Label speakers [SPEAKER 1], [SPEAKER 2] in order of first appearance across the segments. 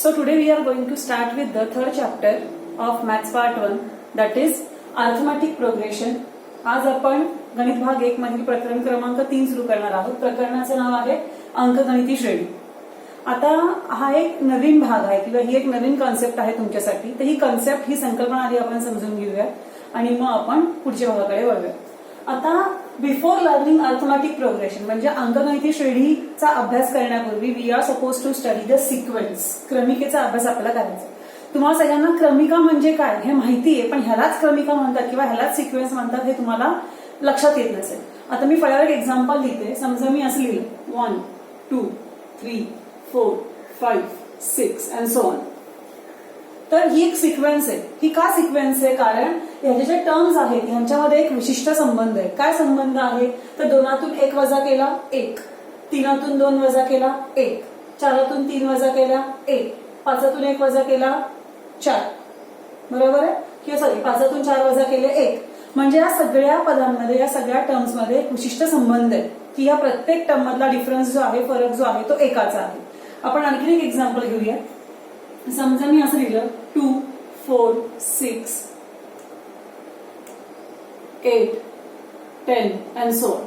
[SPEAKER 1] So today we are going to start with the third chapter of Maths Part 1, that is Arithmetic Progression. आज आपण गणित भाग 1 मधील प्रकरण क्रमांक 3 सुरू करणार आहोत. प्रकरणाचे नाव आहे अंकगणिती श्रेणी. आता हा एक नवीन भाग आहे किंवा ही एक नवीन कॉन्सेप्ट आहे तुमच्यासाठी. तर ही कॉन्सेप्ट, ही संकल्पना आधी आपण समजून घेऊया आणि मग आपण पुढच्या भागाकडे वळूया. आता बिफोर लर्निंग अर्थमॅटिक प्रोग्रेशन म्हणजे अंकगणिती श्रेणीचा अभ्यास करण्यापूर्वी we are suppose to study the sequence. क्रमिकेचा अभ्यास आपल्याला करायचा. तुम्हाला सगळ्यांना क्रमिका म्हणजे काय हे माहिती आहे, पण ह्यालाच क्रमिका म्हणतात किंवा ह्यालाच सिक्वेन्स म्हणतात हे तुम्हाला लक्षात येत नसेल. आता मी फळ्यावर एक एक्झाम्पल लिहिते. समजा मी असं लिहिलं 1 2 3 4 5 6 अँड सो ऑन. तर ही एक सिक्वेन्स आहे. ही का सिक्वेन्स आहे? कारण ह्याचे जे टर्म्स आहेत ह्यांच्यामध्ये एक विशिष्ट संबंध आहे. काय संबंध आहे? तर 2तून 1 वजा केला 1, 3तून 2 वजा केला 1, 4तून 3 वजा केला 1, 5तून 1 वजा केला 4. बरोबर आहे? किंवा सॉरी 5तून 4 वजा केले 1. म्हणजे या सगळ्या पदांमध्ये, या सगळ्या टर्म्समध्ये एक विशिष्ट संबंध आहे की या प्रत्येक टर्म मधला डिफरन्स जो आहे, फरक जो आहे तो एकाचा आहे. आपण आणखी एक एक्झाम्पल घेऊया. समजा मी असं लिहिलं 2 4 6 8 10 अँड सो ऑन.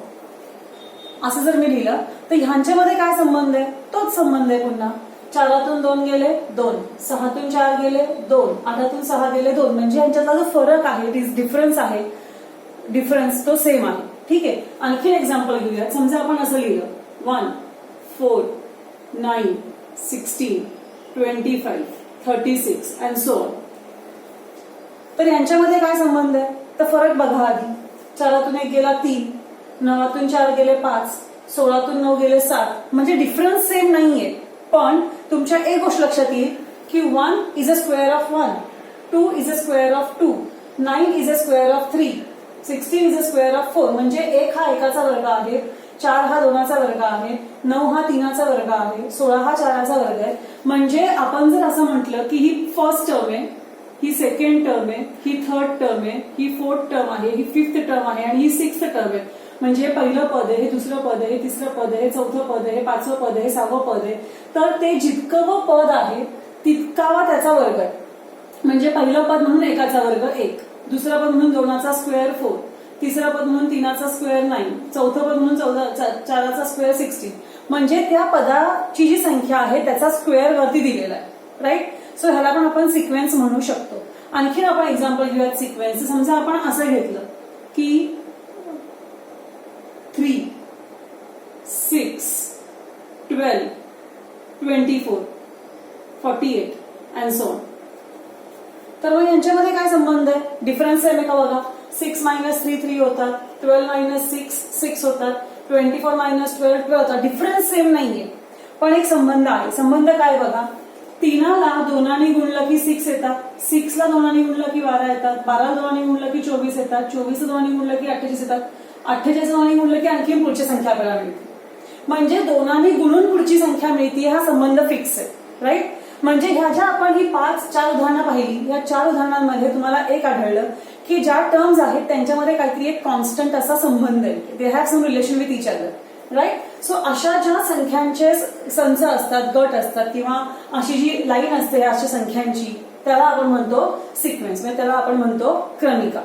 [SPEAKER 1] असं जर मी लिहिलं तर ह्यांच्यामध्ये काय संबंध आहे? तोच संबंध आहे पुन्हा. 4तून 2 गेले 2, 6तून 4 गेले 2, 8तून 6 गेले 2. म्हणजे यांच्यातला जो फरक आहे, डिफरन्स आहे, डिफरन्स तो सेम आहे. ठीक आहे. आणखी एक्झाम्पल घेऊया. समजा आपण असं लिहिलं 1 4 9 16 25 36 अँड सो ऑन. तर यांच्यामध्ये काय संबंध आहे? तर फरक बघा आधी. 4तून 1 गेला 3, 9तून 4 गेले 5, 16तून 9 गेले 7. म्हणजे डिफरन्स सेम नाहीये, पण तुमच्या एक गोष्ट लक्षात येईल की 1 is a square of 1, 2 is a square of 2, 9 is a square of 3, 16 is a square of 4. म्हणजे 1 हा एकाचा वर्ग आहे, 4 हा 2चा वर्ग आहे, 9 हा 3चा वर्ग आहे, 16 हा 4चा वर्ग आहे. म्हणजे आपण जर असं म्हटलं की ही फर्स्ट टर्म आहे, ही सेकंड टर्म आहे, ही थर्ड टर्म आहे, ही फोर्थ टर्म आहे, ही फिफ्थ टर्म आहे आणि ही सिक्स्थ टर्म आहे. म्हणजे पहिलं पद आहे, हे दुसरं पद आहे, हे तिसरं पद आहे, हे चौथं पद आहे, हे 5वं पद आहे, हे 6वं पद आहे. तर ते जितकं पद आहे तितकावा त्याचा वर्ग आहे. म्हणजे पहिलं पद म्हणून एकाचा वर्ग 1, दुसरं पद म्हणून 2चा स्क्वेअर 4, तिसरं पद म्हणून 3चा स्क्वेअर 9, चौथं पद म्हणून 4चा स्क्वेअर 16. म्हणजे त्या पदाची जी संख्या आहे त्याचा स्क्वेअर वरती दिलेला आहे. राईट. सो ह्याला पण आपण सिक्वेन्स म्हणू शकतो. आणखी आपण एक्झाम्पल घेऊयात सिक्वेन्स. समजा आपण असं घेतलं की 3 6 12 24 48 अँड सो ऑन. तर मग यांच्यामध्ये काय संबंध आहे? डिफरन्स आहे का बघा. 6 - 3 3 होतात, 12 - 6 6 होतात, 24 - 12 12 होतात. डिफरन्स सेम नाहीये, पण एक संबंध आहे. संबंध काय बघा. 3ला 2ने गुणलं की 6 येतात, 6ला 2ने गुणलं की 12 येतात, 12ला 2ने गुणलं की 24 येतात, 24ला 2ने गुणलं की 48 येतात, 48 2ने गुणलं की आणखी पुढची संख्या आपल्याला मिळते. म्हणजे 2ने गुणून पुढची संख्या मिळते. हा संबंध फिक्स आहे. राईट. म्हणजे ह्या ज्या आपण ही 4 उदाहरणं पाहिली, या 4 उदाहरणांमध्ये तुम्हाला एक आढळलं की ज्या टर्म्स आहेत त्यांच्यामध्ये काहीतरी एक कॉन्स्टंट असा संबंध आहे. They have some relation with each other. Right. So अशा ज्या संख्यांचे संच असतात, गट असतात किंवा अशी जी लाईन असते अशा संख्यांची, त्याला आपण म्हणतो सिक्वेन्स, म्हणजे त्याला आपण म्हणतो क्रमिका.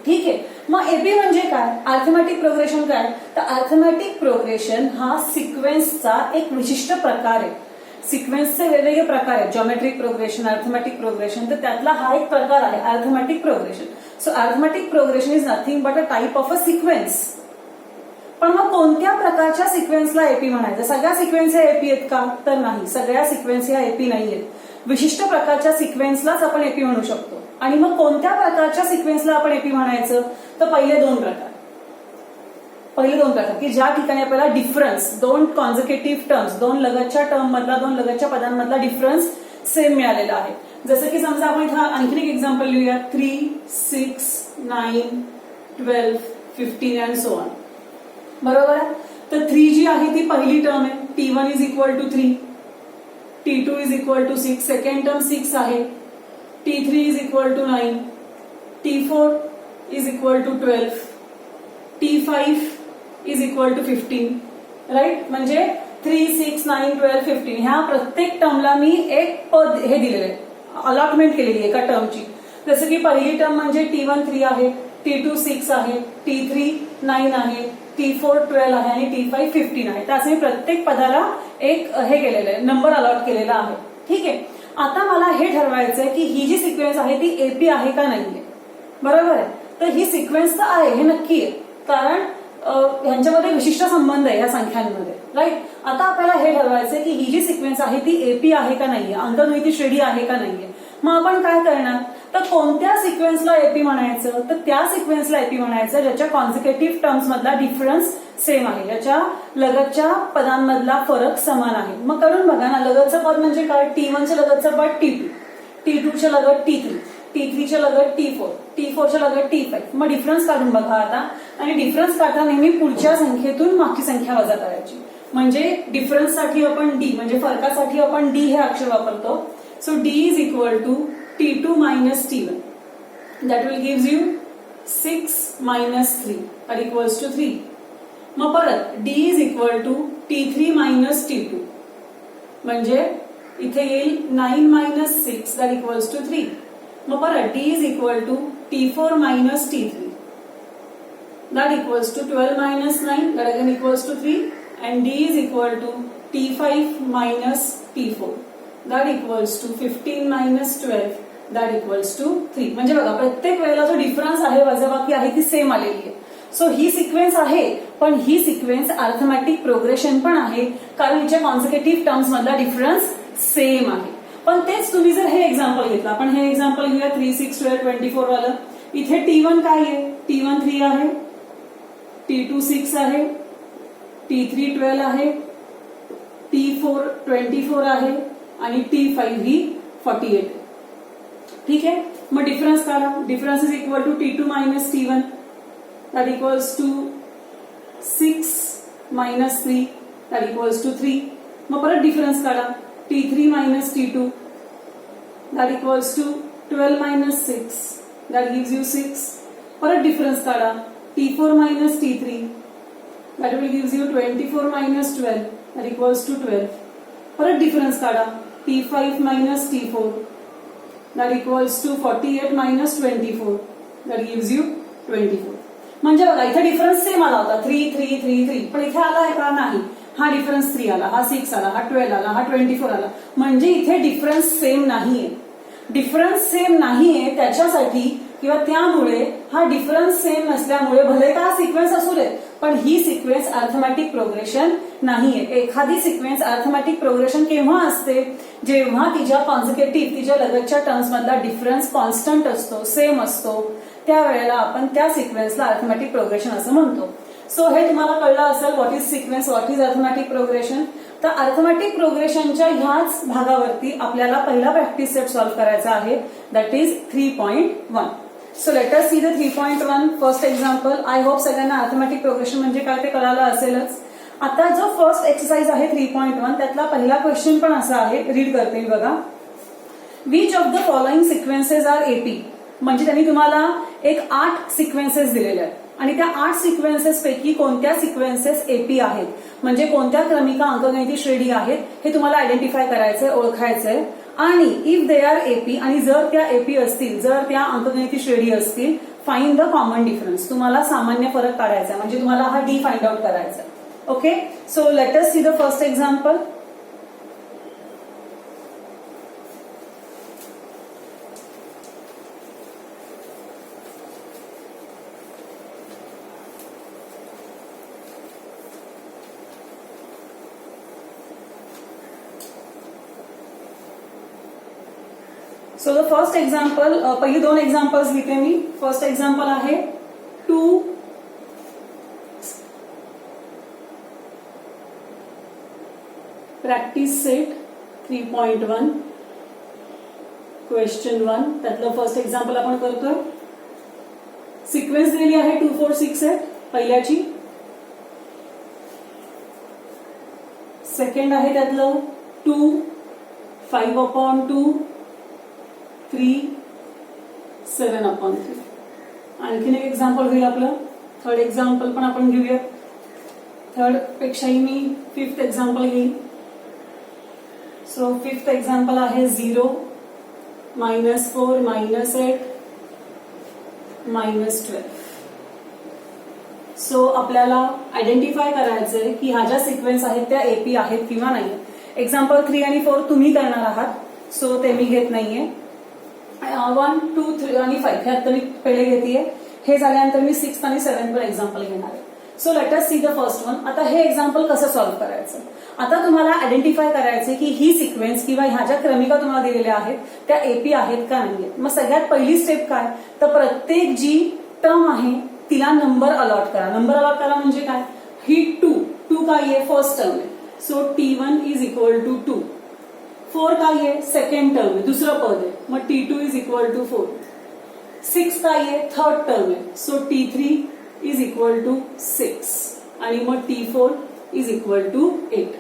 [SPEAKER 1] ठीक आहे. मग एपी म्हणजे काय? अर्थमॅटिक प्रोग्रेशन काय? तर अर्थमॅटिक प्रोग्रेशन हा सिक्वेन्सचा एक विशिष्ट प्रकार आहे. सिक्वेन्सचे वेगवेगळे प्रकार आहेत. Geometric progression, arithmetic progression. तर त्यातला हा एक प्रकार आहे arithmetic progression. So arithmetic progression is nothing but a type of a sequence. पण मग कोणत्या प्रकारच्या सिक्वेन्सला एपी म्हणायचं? सगळ्या सिक्वेन्स ह्या एपी आहेत का? तर नाही, सगळ्या सिक्वेन्स ह्या एपी नाहीयेत. विशिष्ट प्रकारच्या सिक्वेन्सलाच आपण एपी म्हणू शकतो. आणि मग कोणत्या प्रकारच्या सिक्वेन्सला आपण एपी म्हणायचं? तर पहिले दोन प्रकार की ज्या ठिकाणी आपल्याला डिफरन्स, 2 कॉन्झिक्युटिव्ह टर्म्स, 2 लगतच्या टर्म मधला, 2 लगतच्या पदांमधला डिफरन्स सेम मिळालेला आहे. जसं की समजा आपण इथं आणखी एक एक्झाम्पल लिहूया. 3 6 9 12 15 अँड सो ऑन. बरोबर आहे. तर 3 जी आहे ती पहिली टर्म आहे. T1 is equal to 3, T2 is equal to 6, second term 6 आहे. T3 is equal to 9, T4 is equal to 12, T5 is equal to 15, right. म्हणजे 3, 6, 9, 12, 15 ह्या प्रत्येक टर्मला मी एक पद हे दिलेलं आहे, अलॉटमेंट केलेली आहे एका टर्मची. जसं की पहिली टर्म म्हणजे T1 3 आहे, T2 6 आहे, T3 9 आहे, T4 12 आहे आणि T5 15 आहे. तर असं मी प्रत्येक पदाला एक हे केलेलं आहे, नंबर अलॉट केलेला आहे. ठीक आहे. आता मला हे ठरवायचं आहे की ही जी सिक्वेन्स आहे ती एपी आहे का नाहीये. बरोबर आहे. तर ही सिक्वेन्स तर आहे, हे नक्की आहे, कारण ह्यांच्यामध्ये विशिष्ट संबंध आहे ह्या संख्यांमध्ये. राईट. आता आपल्याला हे ठरवायचं की ही जी सिक्वेन्स आहे ती एपी आहे का नाहीये, अंकगणिती श्रेणी आहे का नाहीये. मग आपण काय करणार, तर कोणत्या सिक्वेन्सला एपी म्हणायचं, तर त्या सिक्वेन्सला एपी म्हणायचं ज्याच्या कॉन्सिक्युटिव्ह टर्म्स मधला डिफरन्स सेम आहे, ज्याच्या लगतच्या पदांमधला फरक समान आहे. मग करून बघा ना, लगतचं पद म्हणजे काय, T1च्या लगतचं पद T2, T2च्या लगत T3, T3च्या लगत T4, T4च्या लगत T5. मग डिफरन्स काढून बघा आता, आणि डिफरन्स काढता नेहमी पुढच्या संख्येतून मागची संख्या वजा करायची. म्हणजे डिफरन्ससाठी आपण डी, म्हणजे फरकासाठी आपण डी हे अक्षर वापरतो. So D is equal to T2 minus T1. That will gives you 6 minus 3 that equals to 3. मग परत D is equal to T3 minus T2. म्हणजे इथे येईल 9 minus 6 that equals to 3. मग परत D is equal to T4 minus T3. That equals to 12 minus 9 that again equals to 3. And D is equal to T5 minus T4. That equals to 15 minus 12. That equals to 3. म्हणजे बघा प्रत्येक वेळेला जो difference आहे, वजाबाकी आहे, ती same आलेली आहे. सो ही सिक्वेन्स आहे, पण ही सिक्वेन्स अर्थमॅटिक प्रोग्रेशन पण आहे, कारण हिच्या कॉन्सिक्युटिव्ह टर्म्स मधला डिफरन्स सेम आहे. पण तेच तुम्ही जर हे एक्झाम्पल घेतलं, आपण हे एक्झाम्पल घेऊया 3, 6, 12, 24 वालं. इथे T1 काय आहे, T1 3 आहे, T2 6 आहे, T3 12 आहे, T4 24 आहे आणि T5 ही 48 आहे. ठीक आहे. मग डिफरन्स काढा. Difference is equal to T2 minus T1 that equals to 6 minus 3 that equals to 3. मग परत डिफरन्स काढा. T3 minus T2 that equals to 12 minus 6 that gives you 6. परत डिफरन्स काढा. T4 minus T3 that will gives you 24 minus 12 that equals to 12. परत difference काढा. T5 minus T4 that equals to 48 minus 24 that gives you 24. म्हणजे बघा इथे difference same आला होता 3, 3, 3, 3, पण इथे आला आहे का, नाही. हा डिफरन्स 3 आला, हा 6 आला, हा 12 आला, हा 24 आला. म्हणजे इथे डिफरन्स सेम नाहीये. डिफरन्स सेम नाहीये त्याच्यासाठी किंवा त्यामुळे हा डिफरन्स सेम नसल्यामुळे भले का सिक्वेन्स असू दे, पण ही सिक्वेन्स अर्थमॅटिक प्रोग्रेशन नाहीये. एखादी सिक्वेन्स अर्थमॅटिक प्रोग्रेशन केव्हा असते, जेव्हा तिच्या कॉन्सिक्युटिव्ह, तिच्या लगतच्या टर्म्स मधला डिफरन्स कॉन्स्टंट असतो, सेम असतो, त्यावेळेला आपण त्या सिक्वेन्सला अर्थमॅटिक प्रोग्रेशन असं म्हणतो. सो हे तुम्हाला कळलं असेल, what is sequence, what is arithmetic progression. तर अर्थमॅटिक प्रोग्रेशनच्या ह्याच भागावरती आपल्याला पहिला प्रॅक्टिस सेट सॉल्व्ह करायचा आहे, that is 3.1. So let us see the 3.1 first example. I hope सगळ्यांना अर्थमॅटिक प्रोग्रेशन म्हणजे काय ते कळालं असेलच. आता जो फर्स्ट एक्सरसाइज आहे 3.1 त्यातला पहिला क्वेश्चन पण असा आहे, रीड करते मी बघा. Which of the following sequences are AP. म्हणजे त्यांनी तुम्हाला एक 8 सिक्वेन्सेस दिलेल्या आहेत आणि त्या 8 सिक्वेन्सेस पैकी कोणत्या सिक्वेन्सेस एपी आहेत, म्हणजे कोणत्या क्रमिका अंकगणिती श्रेणी आहेत हे तुम्हाला आयडेंटिफाय करायचंय, ओळखायचंय. आणि इफ दे आर एपी, आणि जर त्या एपी असतील, जर त्या अंकगणिती श्रेणी असतील, फाइंड द कॉमन डिफरन्स. तुम्हाला सामान्य फरक काढायचा, म्हणजे तुम्हाला हा डी फाइंड आउट करायचा. Okay. So let us see the first example. So the first example, पहिली 2 एक्झाम्पल्स लिहिते मी. फर्स्ट एक्झाम्पल आहे 2 प्रॅक्टिस सेट 3.1 क्वेश्चन 1. त्यातलं फर्स्ट एक्झाम्पल आपण करतोय. सिक्वेन्स दिलेली आहे 2, 4, 6 आहे पहिल्याची. सेकंड आहे त्यातलं 2, 5/2, 3, 7/3. आणखीन एक एक्झाम्पल होईल आपलं. थर्ड एक्झाम्पल पण आपण घेऊया. थर्ड पेक्षाही मी फिफ्थ एक्झाम्पल घेईन. सो फिफ्थ एक्झाम्पल आहे 0, -4, -8, -12. सो आपल्याला आयडेंटिफाय करायचंय की ह्या ज्या सिक्वेन्स आहेत त्या एपी आहेत किंवा नाही. एक्झाम्पल 3 आणि 4 तुम्ही करणार आहात, सो ते मी घेत नाहीये. 1, 2, 3 आणि 5 हे आता मी पहिले घेतेय. हे झाल्यानंतर मी 6 आणि 7 वर एक्झाम्पल घेणार आहे. So let us see the first one. आता हे एक्झाम्पल कसं सॉल्व्ह करायचं. आता तुम्हाला आयडेंटिफाय करायचे की ही सिक्वेन्स किंवा ह्या ज्या क्रमिका तुम्हाला दिलेल्या आहेत त्या एपी आहेत का नाहीयेत. मग सगळ्यात पहिली स्टेप काय, तर प्रत्येक जी टर्म आहे तिला नंबर अलॉट करा. नंबर अलॉट करा म्हणजे काय, ही 2 काय आहे, फर्स्ट टर्म आहे. So T1 is equal to 2. 4 काय आहे, सेकंड टर्म आहे, दुसरं पद आहे, मग T2 इज इक्वल टू 4. 6 काय आहे, थर्ड टर्म आहे, so T3 is equal to 6 आणि मग T4 is equal to 8.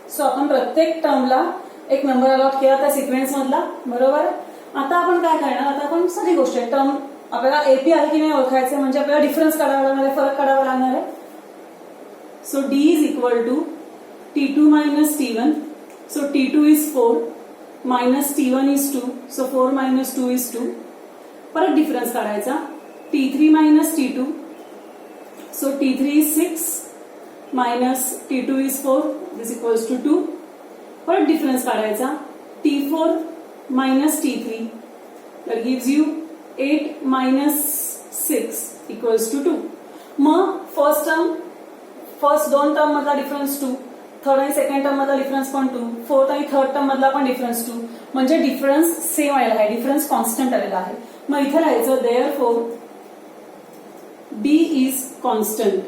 [SPEAKER 1] So आपण प्रत्येक टर्मला एक नंबर अलॉट केला त्या सिक्वेन्स मधला, बरोबर. आता आपण काय करणार, आता आपण साधी गोष्ट आहे, टर्म आपल्याला एपी आहे की नाही ओळखायचं, म्हणजे आपल्याला डिफरन्स काढावा लागणार आहे, फरक काढावा लागणार आहे. So D is equal to T2 minus T1. So T2 is 4 minus T1 is 2. So 4 minus 2 is 2. परत डिफरन्स काढायचा, T3 minus T2. So T3 is 6 minus T2 is 4 this equals to 2. परत डिफरन्स काढायचा, T4 minus T3 that gives you 8 minus 6 equals to 2. मग first दोन term मधला difference 2, third आणि second term मधला difference पण 2, फोर्थ आणि थर्ड टर्म मधला पण डिफरन्स 2, म्हणजे डिफरन्स सेम आलेला आहे, डिफरन्स कॉन्स्टंट आलेला आहे. मग इथे राहायचं देअरफॉर D इज कॉन्स्टंट,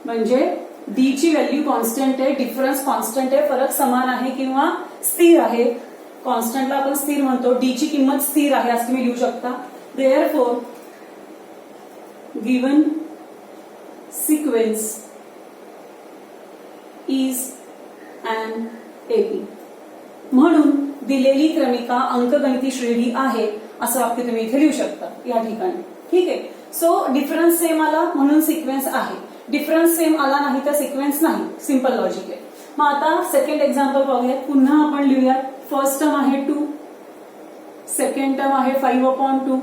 [SPEAKER 1] म्हणजे D ची व्हॅल्यू कॉन्स्टंट आहे, डिफरन्स कॉन्स्टंट आहे, फरक समान आहे किंवा स्थिर आहे. कॉन्स्टंटला आपण स्थिर म्हणतो, डी ची किंमत स्थिर आहे असं तुम्ही लिहू शकता. Therefore given sequence is an AP. म्हणून दिलेली क्रमिका अंकगणिती श्रेणी आहे असं वाक्य तुम्ही इथे लिहू शकता या ठिकाणी. ठीक आहे. सो डिफरन्स सेम आला म्हणून सिक्वेन्स आहे, डिफरन्स सेम आला नाही तर सिक्वेन्स नाही. सिंपल लॉजिक आहे. मग आता सेकंड एक्झाम्पल पाहूयात. पुन्हा आपण लिहूयात. फर्स्ट टर्म आहे 2, सेकंड टर्म आहे 5/2,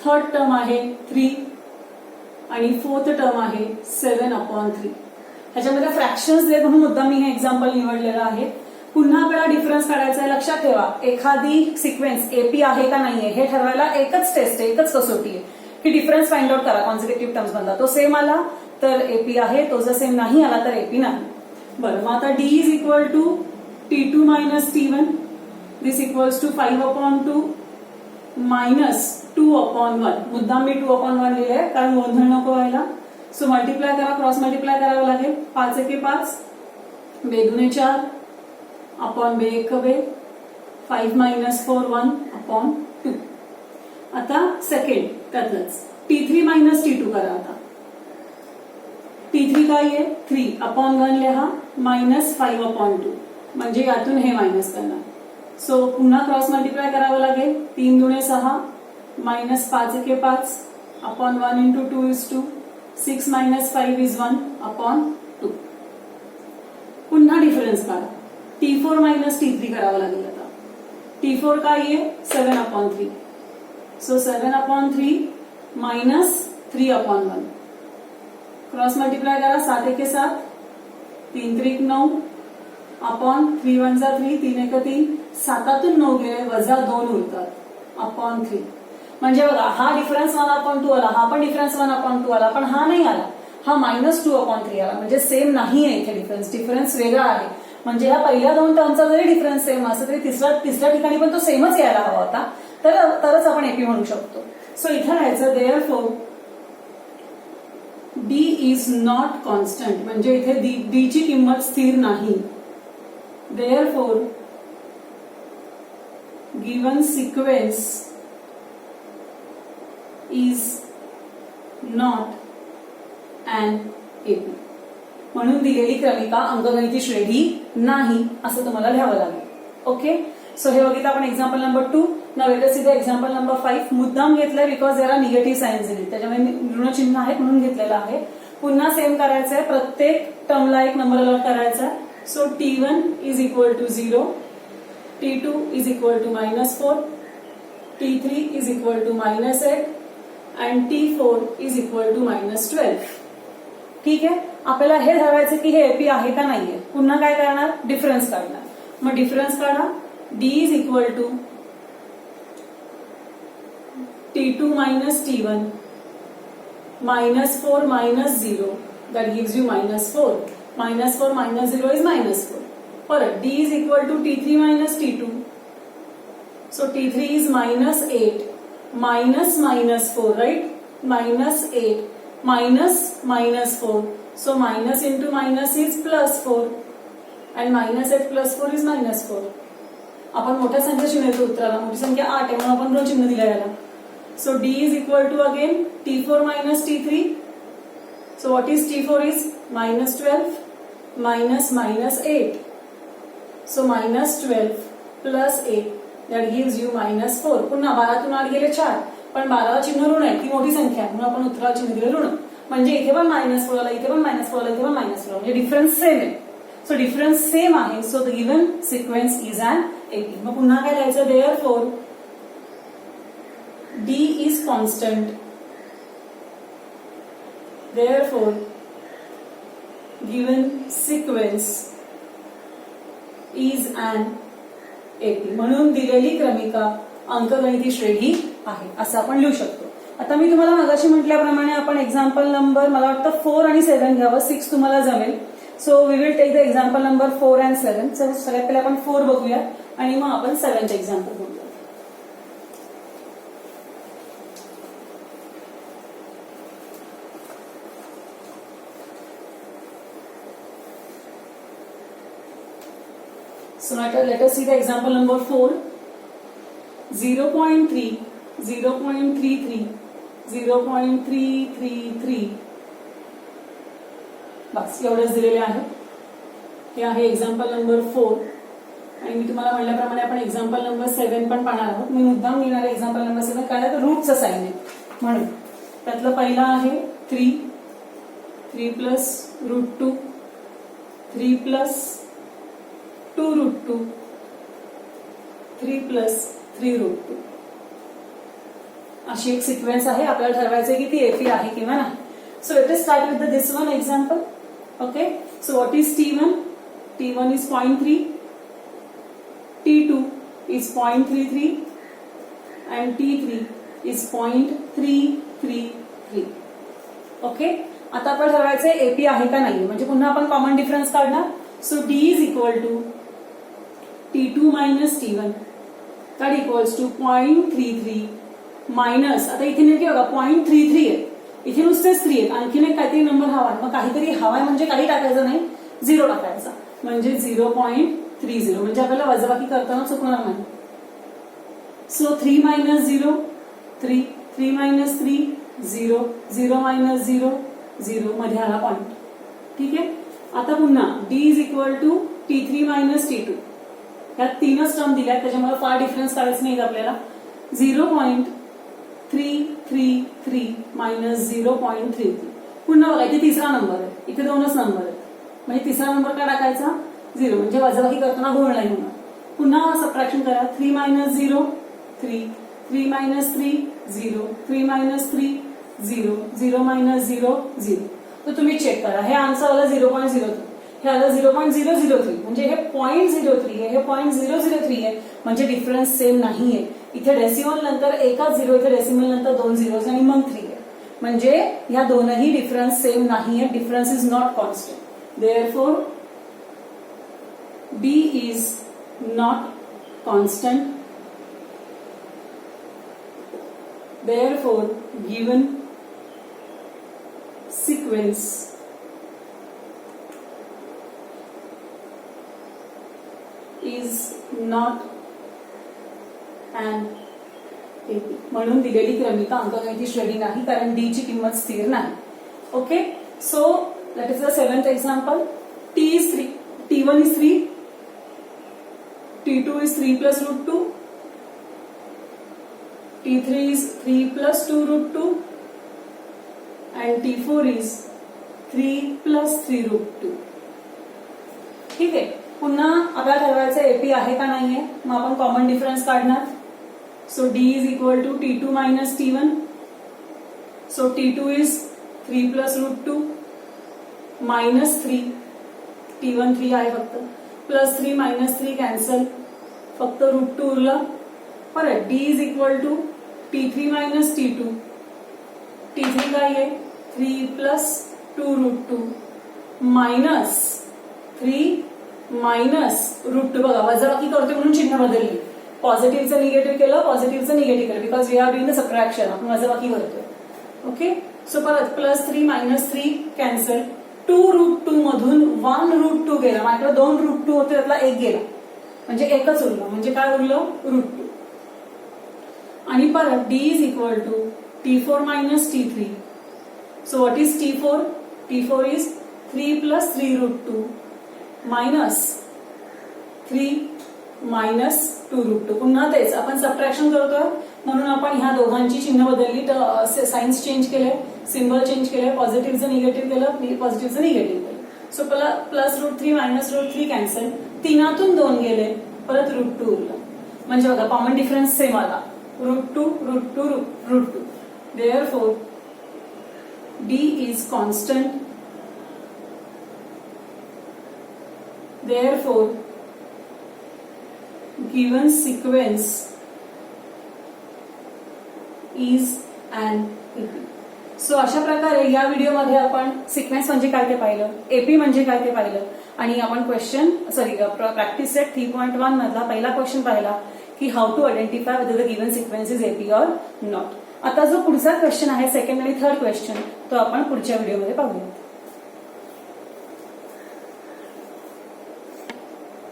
[SPEAKER 1] थर्ड टर्म आहे 3 आणि फोर्थ टर्म आहे 7/3. ह्याच्यामध्ये फ्रॅक्शन्स देत म्हणून मुद्दा मी हे एक्झाम्पल निवडलेलं आहे. पुन्हा आपल्याला डिफरन्स काढायचा आहे. लक्षात ठेवा, एखादी सिक्वेन्स एपी आहे का नाहीये हे ठरवायला एकच टेस्ट आहे, एकच कसोटी आहे की डिफरन्स फाइंड आउट करा कॉन्सिक्युटिव्ह टर्म्स मधला. तो सेम आला तर एपी आहे, तो जर सेम नाही आला तर एपी नाही. बरं, मग आता D is equal to T2 minus T1 this equals to 5/2 minus 2/1. मुद्दाम मी 2/1 लिहिलंय कारण गोंधळ नको व्हायला. सो मल्टिप्लाय करा, क्रॉस मल्टिप्लाय करावं लागेल. 5 एके 5, 2 दुणे 4 अपॉन 2 एक 2, 5 minus 4 1/2. आता सेकंड त्यातलंच T3 minus T2 करा. आता T3 काय आहे, 3/1 लिहा मायनस 5/2, म्हणजे यातून हे मायनस करणार. सो पुन्हा क्रॉस मल्टिप्लाय करावं लागेल. 3 दुणे 6 मायनस 5 एके 5 upon 1 into 2 is 2. 6 minus 5 is 1/2. पुन्हा डिफरन्स काढा. T4 मायनस T3 करावं लागेल. आता T4 काय आहे, 7/3. So 7/3 minus 3/1. क्रॉस मल्टिप्लाय करा. 7 एके 7, 3 त्रिक 9 अपॉन 3 1 जा 3, 3 एक 3, 7तून 9 गेले वजा 2 उरतात अपॉन 3. म्हणजे बघा, हा डिफरन्स 1/2 आला, हा पण डिफरन्स 1/2 आला, पण हा नाही आला, हा -2/3 आला. म्हणजे सेम नाहीये इथे डिफरन्स वेगळा आहे. म्हणजे ह्या पहिल्या दोन टर्मचा जरी डिफरन्स सेम असेल तरी तिसऱ्या ठिकाणी पण तो सेमच यायला हवा होता, तरच आपण एपी म्हणू शकतो. सो इथे राहायचं therefore D is not constant, म्हणजे इथे D ची किंमत स्थिर नाही. Therefore, given sequence is not an AP. म्हणून दिलेली क्रमिका अंकगणिती श्रेणी नाही असं तुम्हाला लिहावं लागेल. ओके. सो हे बघितलं आपण example number 2. Now let us see the example number 5. मुद्दाम घेतलंय बिकॉज याला निगेटिव्ह सायन्स दिली, त्याच्यामुळे ऋण चिन्ह आहेत म्हणून घेतलेलं आहे. पुन्हा सेम करायचंय, प्रत्येक टर्मला एक नंबर अलॉट करायचा आहे. So T1 is equal to 0, T2 is equal to -4, T3 is equal to -8 and T4 is equal to -12. ठीक आहे, आपल्याला हे ठरवायचं की हे एपी आहे का नाहीये. पुन्हा काय करणार, डिफरन्स काढणार. मग डिफरन्स काढा. D is equal to T2 minus T1 -4 minus 0, that gives you -4. -4 minus 0 is -4. परत D is equal to T3 minus T2. So T3 is -8 minus -4, right? -8 minus -4. So minus into minus is +4 and -8 plus 4 is -4. आपण मोठ्या संख्या चिन्ह देतो उत्तराला. मोठी संख्या 8 आहे म्हणून आपण ऋण चिन्ह दिलं याला. So D is equal to again T4 minus T3. So what is T4 is -12 minus -8. So -12 plus 8, that gives you -4. पुन्हा 12 तून 8 गेले 4, पण 12 चिन्ह ऋण आहे, ती मोठी संख्या आहे म्हणून आपण उत्तराला चिन्ह दिलं ऋण. म्हणजे इथे पण -4 आला, इथे पण -4 आला, इथे पण -4 आला, म्हणजे डिफरन्स सेम आहे. सो डिफरन्स सेम आहे. So the given sequence is an AP. मग पुन्हा काय लिहायचं, therefore D is constant. Therefore, given sequence is an AP. म्हणून दिलेली क्रमिका अंकगणिती श्रेणी आहे असं आपण लिहू शकतो. आता मी तुम्हाला मगाशी म्हटल्याप्रमाणे आपण एक्झाम्पल नंबर मला वाटतं 4 आणि 7 घ्यावं. 6 तुम्हाला जमेल. So we will take the example number 4 and 7. So सगळ्यात पहिले आपण 4 बघूया आणि मग आपण 7th एक्झाम्पल बघूया. So let us see the example number 4. 0.3, 0.33, 0.333. बस एवढेच दिलेले आहे. हे आहे एक्झाम्पल नंबर 4 आणि मी तुम्हाला म्हणल्याप्रमाणे आपण एक्झाम्पल नंबर 7 पण पाहणार आहोत. मी मुद्दाम लिहिणार आहे एक्झाम्पल नंबर 7 काय तर रूटचं साईन आहे म्हणून. त्यातलं पहिला आहे 3 प्लस √2, 3 प्लस 2√2, 3 प्लस 3√2. अशी एक सिक्वेन्स आहे. आपल्याला ठरवायचं आहे की ती एपी आहे किंवा नाही. So let us start with this one example. Okay, so what is T1? T1 is 0.3, T2 is 0.33 and T3 is 0.333. Okay, आता आपण ठरवायचं आहे एपी आहे का नाही. म्हणजे पुन्हा आपण कॉमन डिफरन्स काढणार. So D is equal to T2 minus T1, that equals to 0.33 minus, आता इथे नेमके बघा 0.33 आहे, इथे नुसतेच 3 आहेत, आणखीन एक काहीतरी नंबर हवा आहे. मग काहीतरी हवाय म्हणजे काही टाकायचं नाही, 0 टाकायचा, म्हणजे 0.30. म्हणजे आपल्याला वजाबाकी करताना चुकणार नाही. सो 3 minus 0 3, 3 minus 3 0, 0 minus 0 0, मध्ये आला पॉइंट. ठीक आहे, आता पुन्हा D is equal to T3 minus T2. यात 3च टर्म दिल्या, त्याच्यामुळे फार डिफरन्स काढायचं नाही आपल्याला. 0.333 मायनस 0.33. पुन्हा बघा इथे तिसरा नंबर आहे, इथे 2च नंबर आहेत, म्हणजे तिसरा नंबर काय टाकायचा 0, म्हणजे वजाबाकी करताना घोळ नाही होणार. पुन्हा सबट्रॅक्शन करा. 3 minus 0 3, 3 minus 3 0, 3 minus 3 0, 0 minus 0 0. तर तुम्ही चेक करा, हे आन्सर आलं 0.03, हे आलं 0.003, म्हणजे हे 0.03 आहे, हे 0.003 आहे, म्हणजे डिफरन्स सेम नाहीये. इथे डेसिमल नंतर एकच 0, इथे डेसिमल नंतर 2 झिरोज आणि मग 3 आहे, म्हणजे या दोनही डिफरन्स सेम नाहीये. Difference is not constant. Therefore B is not constant. Therefore, given sequence is not an AP. म्हणून दिलेली क्रमिका अंकगणिती श्रेणी नाही, कारण D ची किंमत स्थिर नाही. Okay, so that is the 7th example. T1 is 3, T2 is 3 plus √2, T3 is 3 plus 2 √2, and T4 is 3 plus 3 root 2. ठीक आहे. पुन्हा आपल्याला ठरवायचं एपी आहे का नाहीये. मग आपण कॉमन डिफरन्स काढणार. So D is equal to T2 minus T1. So T2 is 3 plus root 2 minus 3. T1 3 आहे फक्त. Plus 3 minus 3 cancel. फक्त रूट 2 उरलं. परत D is equal to T3 minus T2. T3 काय आहे 3 plus 2 root 2 minus 3 minus root 2. बघा वजाबाकी करतोय म्हणून चिन्ह बदलली. पॉझिटिव्हचं निगेटिव्ह केलं, पॉझिटिव्हचं निगेटिव्ह केलं, because we are doing the subtraction. आपण वजाबाकी करतोय. ओके. सो परत प्लस 3 मायनस 3 कॅन्सल. 2 रूट 2 मधून 1 रूट 2 गेला. माझ्याकडे 2 रूट 2 होते, त्यातला 1 गेला, म्हणजे एकच उरलं. म्हणजे काय उरलं रूट 2. आणि परत D is equal to T4 minus T3. So what is T4? T4 is 3 plus 3 root 2 minus 3 minus 2 root 2. पुन्हा तेच आपण सबट्रॅक्शन करतोय म्हणून आपण ह्या दोघांची चिन्ह बदलली, तर सायन्स चेंज केले, सिम्बल चेंज केले, पॉझिटिव्हचं निगेटिव्ह केलं, पॉझिटिव्हचं निगेटिव्ह केलं. So plus root 3 minus root 3 cancel. 3तून 2 गेले, परत रूट 2 उरलं. म्हणजे बघा कॉमन डिफरन्स सेम आला. Root 2 root 2 root 2. Therefore, D is constant. Therefore, given sequence is an AP. So अशा प्रकारे या व्हिडिओमध्ये आपण सिक्वेन्स म्हणजे काय ते पाहिलं, एपी म्हणजे काय ते पाहिलं, आणि आपण प्रॅक्टिस सेट 3.1 मधला पहिला क्वेश्चन पाहिला की how to identify whether the given sequence is AP or not. आता जो पुढचा क्वेश्चन आहे, सेकंड आणि थर्ड क्वेश्चन, तो आपण पुढच्या व्हिडिओमध्ये पाहूया.